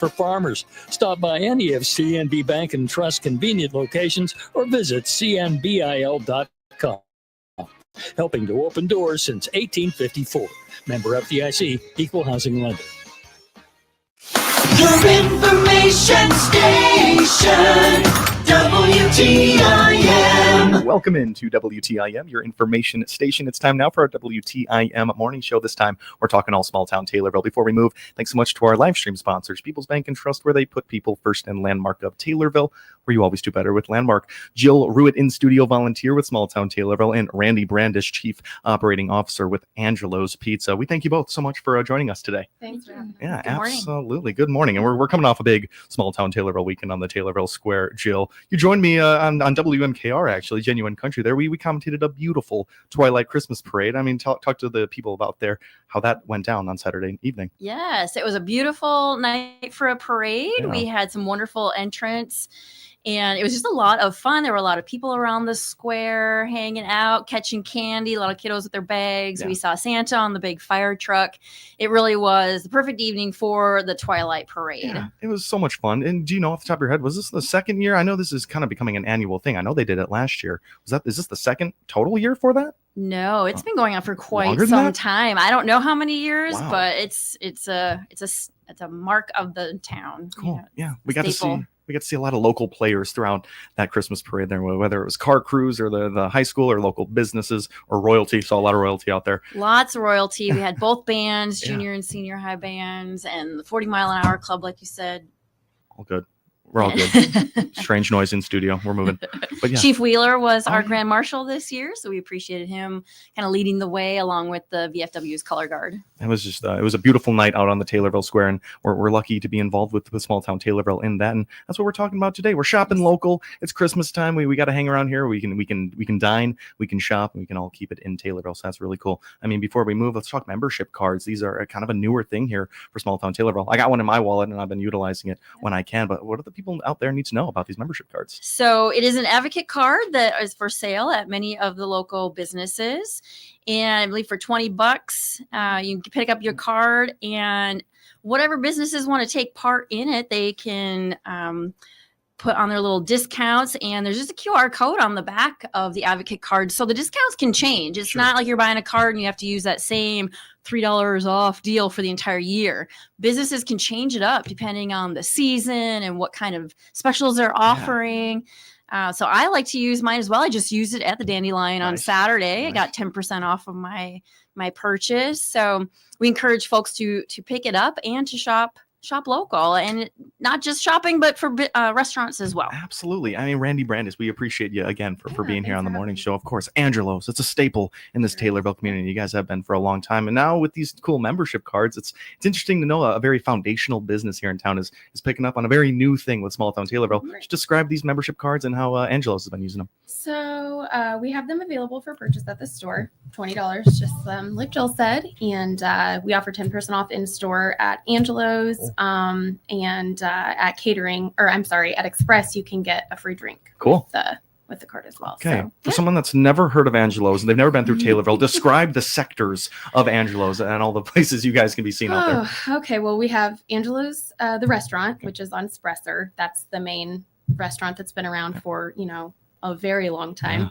for farmers. Stop by any of CNB Bank and Trust convenient locations or visit cnbil.com. Helping to open doors since 1854. Member FDIC, Equal Housing Lender. Your information station, WTIM. Welcome into WTIM, your information station. It's time now for our WTIM morning show. This time, we're talking all small town Taylorville. Before we move, thanks so much to our live stream sponsors, People's Bank and Trust, where they put people first, and Landmark of Taylorville, where you always do better with Landmark. Jill Ruitt, in-studio volunteer with Small Town Taylorville, and Randy Brandish, Chief Operating Officer with Angelo's Pizza. We thank you both so much for joining us today. Thanks for having me. Yeah, Good morning. absolutely. Good morning. And we're coming off a big Small Town Taylorville weekend on the Taylorville Square. Jill, you joined me on WMKR, actually, Genuine Country there. We commentated a beautiful Twilight Christmas parade. I mean, talk to the people about there, how that went down on Saturday evening. Yes, it was a beautiful night for a parade. Yeah. We had some wonderful entrants. And it was just a lot of fun. There were a lot of people around the square hanging out, catching candy, a lot of kiddos with their bags. Yeah. We saw Santa on the big fire truck. It really was the perfect evening for the Twilight Parade. Yeah, it was so much fun. And do you know off the top of your head, was this the second year? I know this is kind of becoming an annual thing. I know they did it last year. Is this the second total year for that? No, it's been going on for quite Longer than some that? time. I don't know how many years, Wow. but it's a mark of the town. Cool. Yeah, we staple. got to see a lot of local players throughout that Christmas parade there, whether it was car crews or the high school or local businesses or royalty. Saw a lot of royalty out there. Lots of royalty. We had both bands, Yeah. junior and senior high bands, and the 40 Mile an Hour Club, like you said. All good. We're all good. Strange noise in studio. We're moving. But yeah. Chief Wheeler was our yeah. Grand Marshal this year, so we appreciated him kind of leading the way along with the VFW's Color Guard. It was just it was a beautiful night out on the Taylorville Square, and we're lucky to be involved with Small Town Taylorville in that, and that's what we're talking about today. We're shopping local. It's Christmas time. We got to hang around here. We can dine, we can shop, and we can all keep it in Taylorville. So that's really cool. I mean, before we move, let's talk membership cards. These are kind of a newer thing here for Small Town Taylorville. I got one in my wallet, and I've been utilizing it when I can. But what do the people out there need to know about these membership cards? So it is an advocate card that is for sale at many of the local businesses. And I believe for $20, you can pick up your card, and whatever businesses want to take part in it, they can put on their little discounts. And there's just a QR code on the back of the advocate card. So the discounts can change. It's Sure. not like you're buying a card and you have to use that same $3 off deal for the entire year. Businesses can change it up depending on the season and what kind of specials they're offering. So I like to use mine as well. I just used it at the Dandelion on Nice. Saturday. I Nice. got 10% off of my purchase. So we encourage folks to pick it up and to shop local, and not just shopping, but for restaurants as well. Absolutely. I mean, Randy Brandis, we appreciate you again for being here thanks on the for morning having show. Of course, Angelo's, it's a staple in this Taylorville community. You guys have been for a long time. And now with these cool membership cards, it's interesting to know a very foundational business here in town is picking up on a very new thing with Small Town Taylorville. Right. Just describe these membership cards and how Angelo's has been using them. So we have them available for purchase at the store, $20, just like Jill said. And we offer 10% off in store at Angelo's, and at catering, at Express, you can get a free drink. Cool. With the card as well. Okay. So, For someone that's never heard of Angelo's and they've never been through Taylorville, describe the sectors of Angelo's and all the places you guys can be seen out there. Oh, okay. Well, we have Angelo's, the restaurant, which is on Spresser. That's the main restaurant that's been around for, a very long time. Yeah.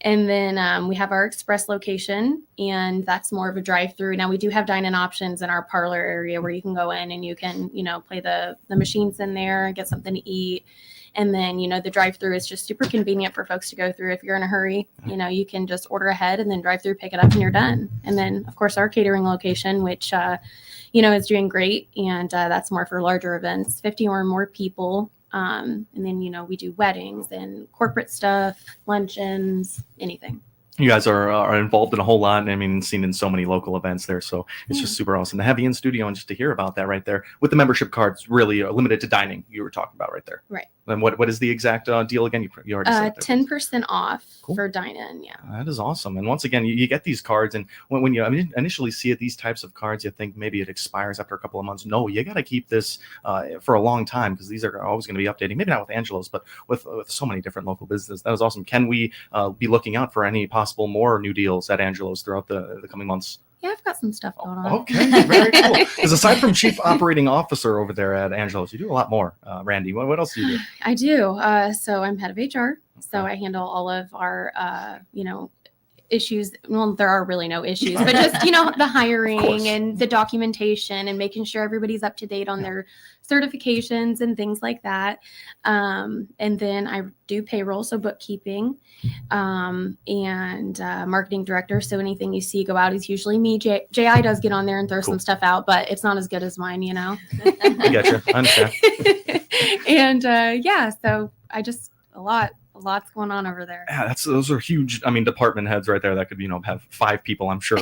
And then we have our Express location, and that's more of a drive-through. Now we do have dine-in options in our parlor area where you can go in and you can, play the machines in there and get something to eat. And then, the drive-through is just super convenient for folks to go through. If you're in a hurry, you can just order ahead and then drive through, pick it up, and you're done. And then, of course, our catering location, which, is doing great. And that's more for larger events, 50 or more people. And then, we do weddings and corporate stuff, luncheons, anything. You guys are involved in a whole lot, and I mean, seen in so many local events there. So it's just super awesome to have you in studio and just to hear about that right there with the membership cards, really limited to dining. You were talking about right there. Right. And what is the exact deal again? You already said it there. 10% off Cool. for dine-in. Yeah. That is awesome. And once again, you get these cards, and when you initially see it, these types of cards, you think maybe it expires after a couple of months. No, you got to keep this for a long time because these are always going to be updating. Maybe not with Angelo's, but with so many different local businesses. That is awesome. Can we be looking out for any possible more new deals at Angelo's throughout the coming months? Yeah, I've got some stuff going on. Okay, very cool. Because aside from chief operating officer over there at Angelo's, you do a lot more. Randy, what else do you do? I do. So I'm head of HR. So I handle all of our, issues. Well, there are really no issues, but just, the hiring and the documentation and making sure everybody's up to date on their certifications and things like that. And then I do payroll, so bookkeeping, and marketing director. So anything you see go out is usually me. JI does get on there and throw some stuff out, but it's not as good as mine, I gotcha. I understand. And so I just lots going on over there. Yeah, those are huge. I mean, department heads right there that could, have 5 people, I'm sure,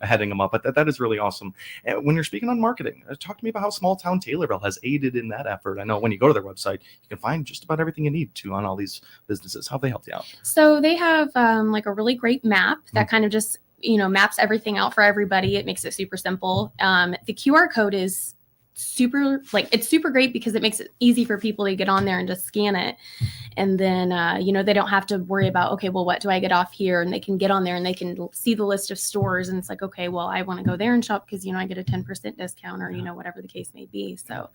heading them up. But that is really awesome. And when you're speaking on marketing, talk to me about how Small Town Taylorville has aided in that effort. I know when you go to their website, you can find just about everything you need to on all these businesses. How have they helped you out? So they have like a really great map that kind of just, maps everything out for everybody. It makes it super simple. The QR code is it's super great because it makes it easy for people to get on there and just scan it. And then, they don't have to worry about, okay, well, what do I get off here? And they can get on there and they can see the list of stores. And it's like, okay, well, I want to go there and shop because, I get a 10% discount or, whatever the case may be. So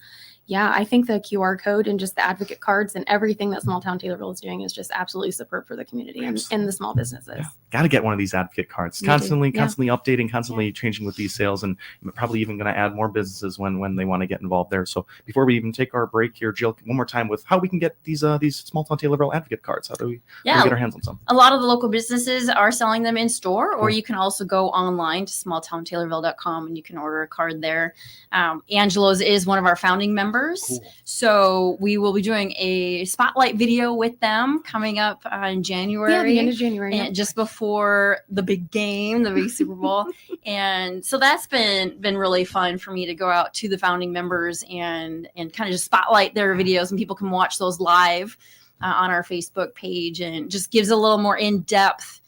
yeah, I think the QR code and just the advocate cards and everything that Small Town Taylorville is doing is just absolutely superb for the community and the small businesses. Yeah. Got to get one of these advocate cards. Constantly updating, constantly changing with these sales, and probably even going to add more businesses when they want to get involved there. So before we even take our break here, Jill, one more time with how we can get these Small Town Taylorville advocate cards. How do we get our hands on some? A lot of the local businesses are selling them in store, or you can also go online to smalltowntaylorville.com and you can order a card there. Angelo's is one of our founding members. Cool. So we will be doing a spotlight video with them coming up in January. Yeah, the end of January. And just before the big game, the big Super Bowl. And so that's been really fun for me to go out to the founding members and kind of just spotlight their videos, and people can watch those live on our Facebook page, and just gives a little more in-depth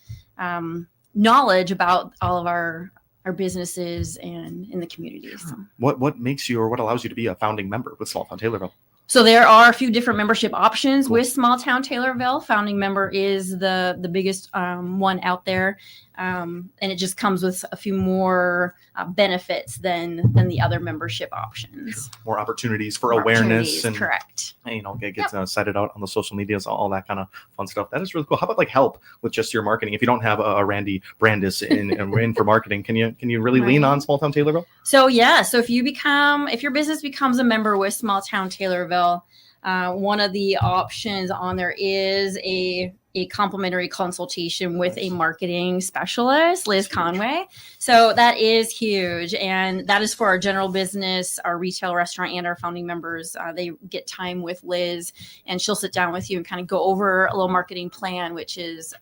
knowledge about all of our businesses and in the communities. So. What makes you, or what allows you to be a founding member with Small Town Taylorville? So there are a few different membership options with Small Town Taylorville. Founding member is the biggest one out there. And it just comes with a few more benefits than the other membership options. More opportunities for awareness and correct. Get cited out on the social medias, all that kind of fun stuff. That is really cool. How about help with just your marketing? If you don't have a Randy Brandis in for marketing, can you really lean on Small Town Taylorville? So if your business becomes a member with Small Town Taylorville, one of the options on there is a complimentary consultation with a marketing specialist, Liz Conway. So that is huge. And that is for our general business, our retail restaurant, and our founding members. They get time with Liz, and she'll sit down with you and kind of go over a little marketing plan, which is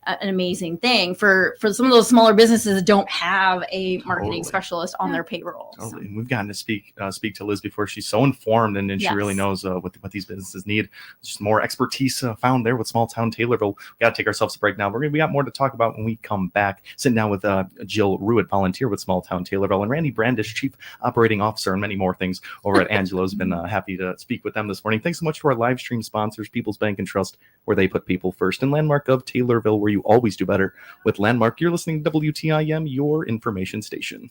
an amazing thing for some of those smaller businesses that don't have a marketing specialist on their payroll. Totally. And we've gotten to speak to Liz before. She's so informed, and she really knows what these businesses need. Just more expertise found there with Small Town Taylorville. We got to take ourselves a break now. We got more to talk about when we come back. Sitting down with Jill Ruitt, volunteer with Small Town Taylorville, and Randy Brandish, Chief Operating Officer, and many more things over at Angelo's. Been happy to speak with them this morning. Thanks so much to our live stream sponsors, People's Bank and Trust, where they put people first, and Landmark of Taylorville, where you always do better with Landmark. You're listening to WTIM, your information station.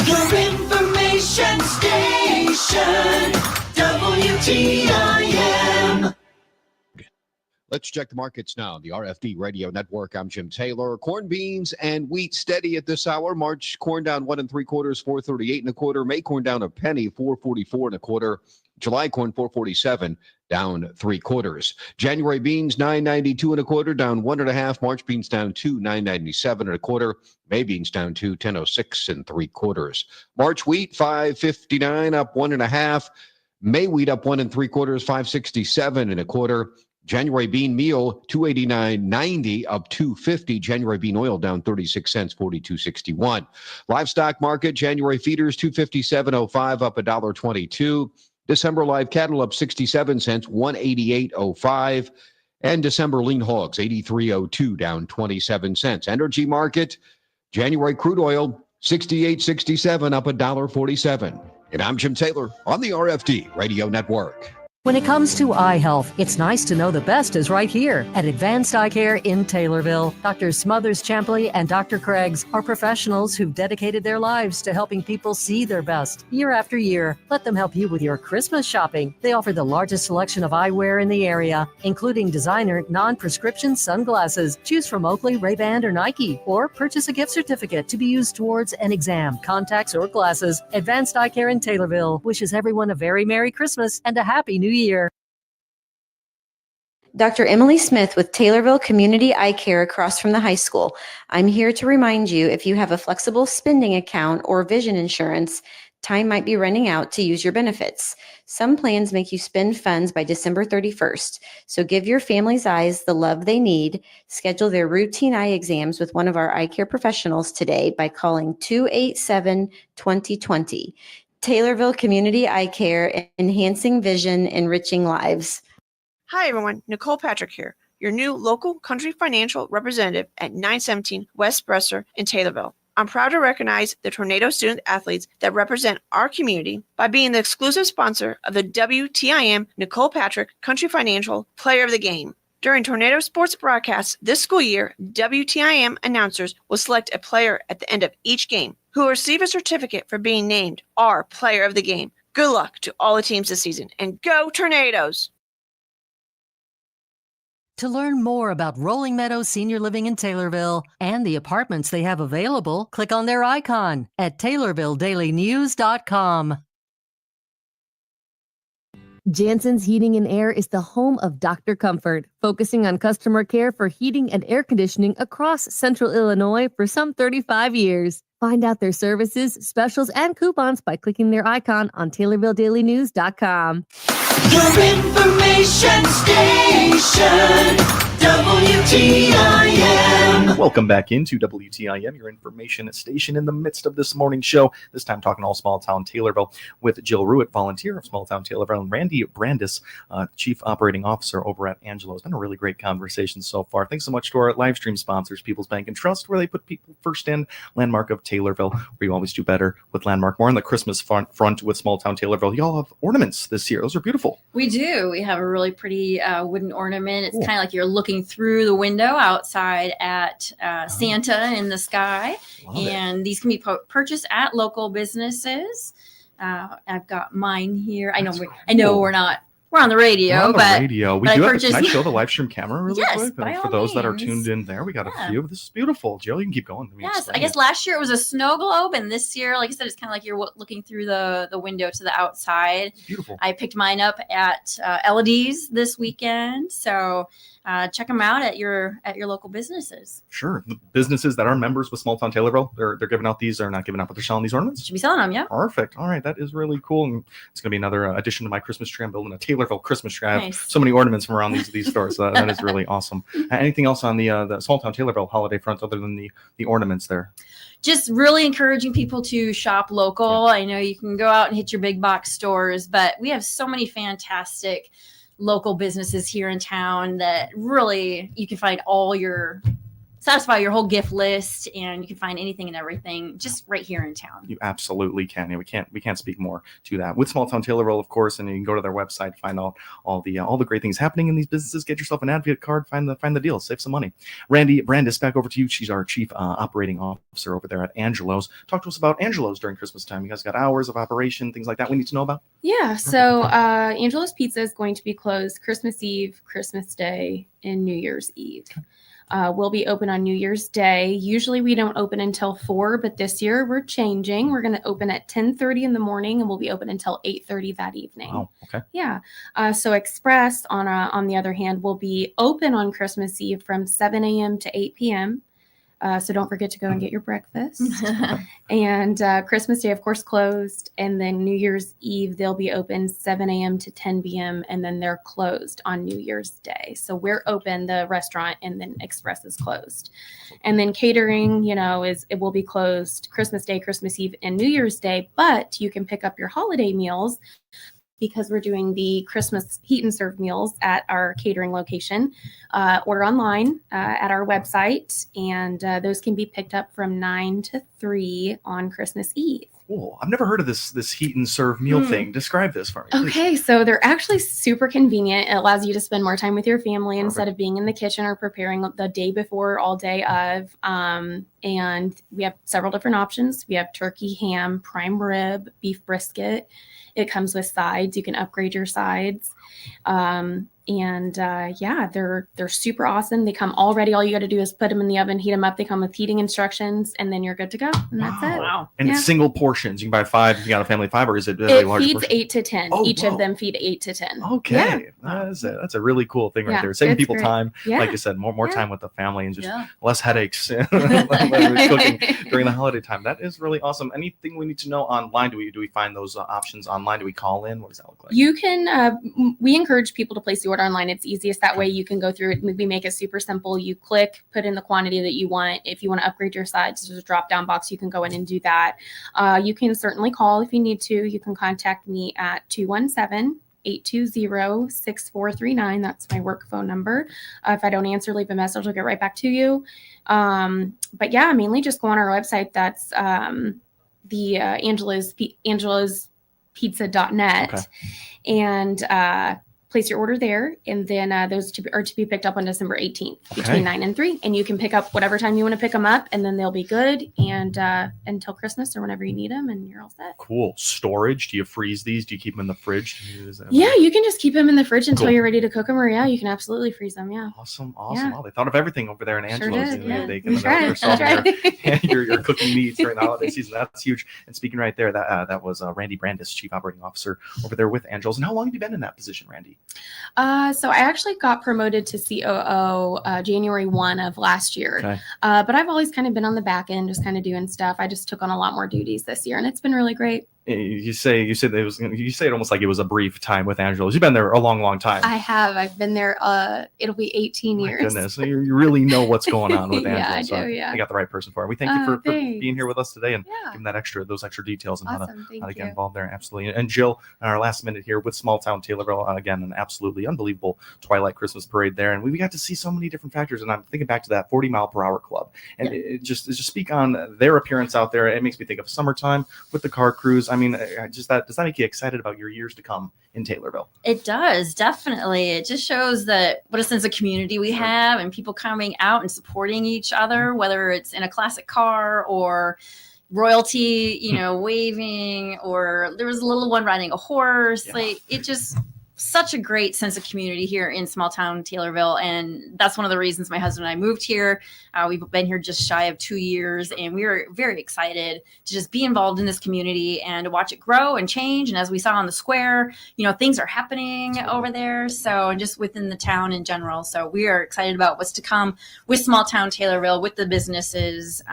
Your information station, WTIM. Let's check the markets now. The RFD Radio Network. I'm Jim Taylor. Corn, beans, and wheat steady at this hour. March corn down 1 3/4, 4.38 1/4. May corn down a penny, 4.44 1/4. July corn 4.47, down 3/4. January beans 9.92 1/4, down 1 1/2. March beans down 2, 9.97 1/4. May beans down 2, 10.06 3/4. March wheat 5.59, up 1 1/2. May wheat up 1 3/4, 5.67 1/4. January bean meal 289.90, up 2.50. January bean oil down 36 cents, 42.61. Livestock market, January feeders 257.05, up $1.22. December live cattle up 67 cents, 188.05. And December lean hogs 83.02, down 27 cents. Energy market, January crude oil 68.67, up $1.47. And I'm Jim Taylor on the RFD Radio Network. When it comes to eye health, it's nice to know the best is right here at Advanced Eye Care in Taylorville. Dr. Smothers Champley and Dr. Craig's are professionals who've dedicated their lives to helping people see their best year after year. Let them help you with your Christmas shopping. They offer the largest selection of eyewear in the area, including designer non-prescription sunglasses. Choose from Oakley, Ray-Ban, or Nike, or purchase a gift certificate to be used towards an exam, contacts, or glasses. Advanced Eye Care in Taylorville wishes everyone a very Merry Christmas and a Happy New Year. Dr. Emily Smith with Taylorville Community Eye Care across from the high school. I'm here to remind you, if you have a flexible spending account or vision insurance, time might be running out to use your benefits. Some plans make you spend funds by December 31st. So give your family's eyes the love they need. Schedule their routine eye exams with one of our eye care professionals today by calling 287-2020. Taylorville Community Eye Care, enhancing vision, enriching lives. Hi everyone, Nicole Patrick here, your new local country financial representative at 917 West Bresser in Taylorville. I'm proud to recognize the Tornado student athletes that represent our community by being the exclusive sponsor of the WTIM Nicole Patrick Country Financial Player of the Game. During Tornado sports broadcasts this school year, WTIM announcers will select a player at the end of each game who will receive a certificate for being named our Player of the Game. Good luck to all the teams this season, and go Tornadoes! To learn more about Rolling Meadows Senior Living in Taylorville and the apartments they have available, click on their icon at TaylorvilleDailyNews.com. Jansen's Heating and Air is the home of Dr. Comfort, focusing on customer care for heating and air conditioning across Central Illinois for some 35 years. Find out their services, specials, and coupons by clicking their icon on TaylorvilleDailyNews.com. Your information station, WTIM. Welcome back into WTIM, your information station, in the midst of this morning show. This time talking all small town Taylorville with Jill Ruitt, volunteer of small town Taylorville, and Randy Brandis, chief operating officer over at Angelo. It's been a really great conversation so far. Thanks so much to our live stream sponsors, People's Bank and Trust, where they put people first in. Landmark of Taylorville, where you always do better with Landmark. More on the Christmas front with small town Taylorville. Y'all have ornaments this year. Those are beautiful. We do. We have a really pretty wooden ornament. It's kind of like you're looking through the window outside at Santa in the sky. And these can be purchased at local businesses. I've got mine here. I know we're not. We're on the radio, We but do have. Can I show the live stream camera really quick? For those that are tuned in there, we got a few. This is beautiful. Jill, you can keep going. Yes, I guess last year it was a snow globe, and this year, like I said, it's kind of like you're looking through the window to the outside. Beautiful. I picked mine up at Elodie's this weekend, so check them out at your local businesses. Sure, the businesses that are members with Small Town Taylorville, they're giving out these, or not giving out, but they're selling these ornaments. Should be selling them, yeah. Perfect. All right, that is really cool, and it's going to be another addition to my Christmas tree. I'm building a Taylorville Christmas tree. I have so many ornaments from around these stores. So that is really awesome. Anything else on the Small Town Taylorville holiday front other than the ornaments there? Just really encouraging people to shop local. I know you can go out and hit your big box stores, but we have so many fantastic local businesses here in town that really you can find satisfy your whole gift list, and you can find anything and everything just right here in town. You absolutely can. We can't speak more to that with Small Town Taylorville, of course, and you can go to their website, find out all the great things happening in these businesses. Get yourself an advocate card, find the deals, save some money. Randy Brandis, back over to you. She's our chief operating officer over there at Angelo's. Talk to us about Angelo's during Christmas time. You guys got hours of operation, things like that we need to know about? Yeah, so Angelo's Pizza is going to be closed Christmas Eve, Christmas Day, and New Year's Eve. We'll be open on New Year's Day. Usually we don't open until 4, but this year we're changing. We're going to open at 10:30 in the morning, and we'll be open until 8:30 that evening. Oh, okay. Yeah. So Express, on the other hand, will be open on Christmas Eve from 7 a.m. to 8 p.m. So don't forget to go and get your breakfast. And Christmas Day, of course, closed. And then New Year's Eve, they'll be open 7 a.m. to 10 p.m. And then they're closed on New Year's Day. So we're open, the restaurant, and then Express is closed. And then catering, it will be closed Christmas Day, Christmas Eve, and New Year's Day. But you can pick up your holiday meals because we're doing the Christmas heat and serve meals at our catering location. Order online at our website, and those can be picked up from 9 to 3 on Christmas Eve. Cool. I've never heard of this heat and serve meal thing. Describe this for me, please. Okay, so they're actually super convenient. It allows you to spend more time with your family instead of being in the kitchen or preparing the day before, all day of. And we have several different options. We have turkey, ham, prime rib, beef brisket. It comes with sides. You can upgrade your sides. They're super awesome. They come all ready. All you got to do is put them in the oven, heat them up. They come with heating instructions, and then you're good to go. And that's it. Wow. And it's single portions. You can buy 5 if you got a family of 5, or is it a It larger feeds portion? 8 to 10. Each of them feed 8 to 10. Okay. Yeah. That's a really cool thing right Yeah, there. Saving it's people great. time. Yeah. Like you said, more Yeah. time with the family and just Yeah. less headaches cooking during the holiday time. That is really awesome. Anything we need to know online? Do we find those options online? Do we call in? What does that look like? You can, we encourage people to place the order online. It's easiest that way. You can go through it. We make it super simple. You click, put in the quantity that you want. If you want to upgrade your sides, there's a drop down box. You can go in and do that. You can certainly call if you need to. You can contact me at 217-820-6439. That's my work phone number. If I don't answer, leave a message. I'll get right back to you. But yeah, mainly just go on our website. That's angelaspizza.net. Okay. And place your order there, and then those are to be picked up on December 18th between 9 and 3. And you can pick up whatever time you want to pick them up, and then they'll be good and until Christmas or whenever you need them, and you're all set. Cool. Storage. Do you freeze these? Do you keep them in the fridge? Yeah, you can just keep them in the fridge until Cool. you're ready to cook them, or you can absolutely freeze them. Yeah. Awesome. Yeah. Wow, they thought of everything over there in Sure Angelo's. did, yeah. They We can tried. they're solving That's your cooking needs during the holiday season. That's huge. And speaking right there, that was Randy Brandis, Chief Operating Officer over there with Angelo's. And how long have you been in that position, Randy? So I actually got promoted to COO January 1 of last year. Okay. But I've always kind of been on the back end, just kind of doing stuff. I just took on a lot more duties this year, and it's been really great. You say it almost like it was a brief time with Angelo's. You've been there a long time. I have. I've been there. It'll be 18 years. Goodness, so you really know what's going on with Yeah, Angelo's. I do, yeah. You got the right person for it. We thank you for Thanks. being here with us today and Yeah. giving those extra details on Awesome. how to Thank get you. involved there. Absolutely. And Jill, in our last minute here with Small Town Taylorville, again, an absolutely unbelievable Twilight Christmas parade there. And we got to see so many different factors. And I'm thinking back to that 40-mile-per-hour club. And it just speak on their appearance out there. It makes me think of summertime with the car cruise. I mean, does that make you excited about your years to come in Taylorville? It does, definitely. It just shows that what a sense of community we have and people coming out and supporting each other, whether it's in a classic car or royalty, waving, or there was a little one riding a horse. Yeah. Like, it just such a great sense of community here in small town Taylorville. And that's one of the reasons my husband and I moved here. We've been here just shy of 2 years, and we were very excited to just be involved in this community and to watch it grow and change. And as we saw on the square, things are happening over there. So, and just within the town in general. So we are excited about what's to come with small town Taylorville, with the businesses.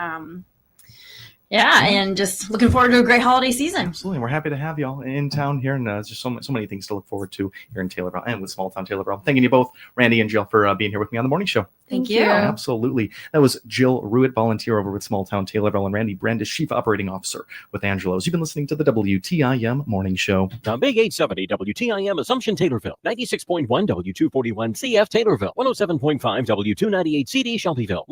And just looking forward to a great holiday season. Absolutely. We're happy to have y'all in town here, and there's just so many things to look forward to here in Taylorville and with Small Town Taylorville. Thanking you both, Randy and Jill, for being here with me on the morning show. Thank you. Absolutely. That was Jill Ruitt, volunteer over with Small Town Taylorville, and Randy Brandis, Chief Operating Officer with Angelo's. You've been listening to the WTIM Morning Show. The Big 870 WTIM Assumption Taylorville, 96.1 W241 CF Taylorville, 107.5 W298 CD Shelbyville.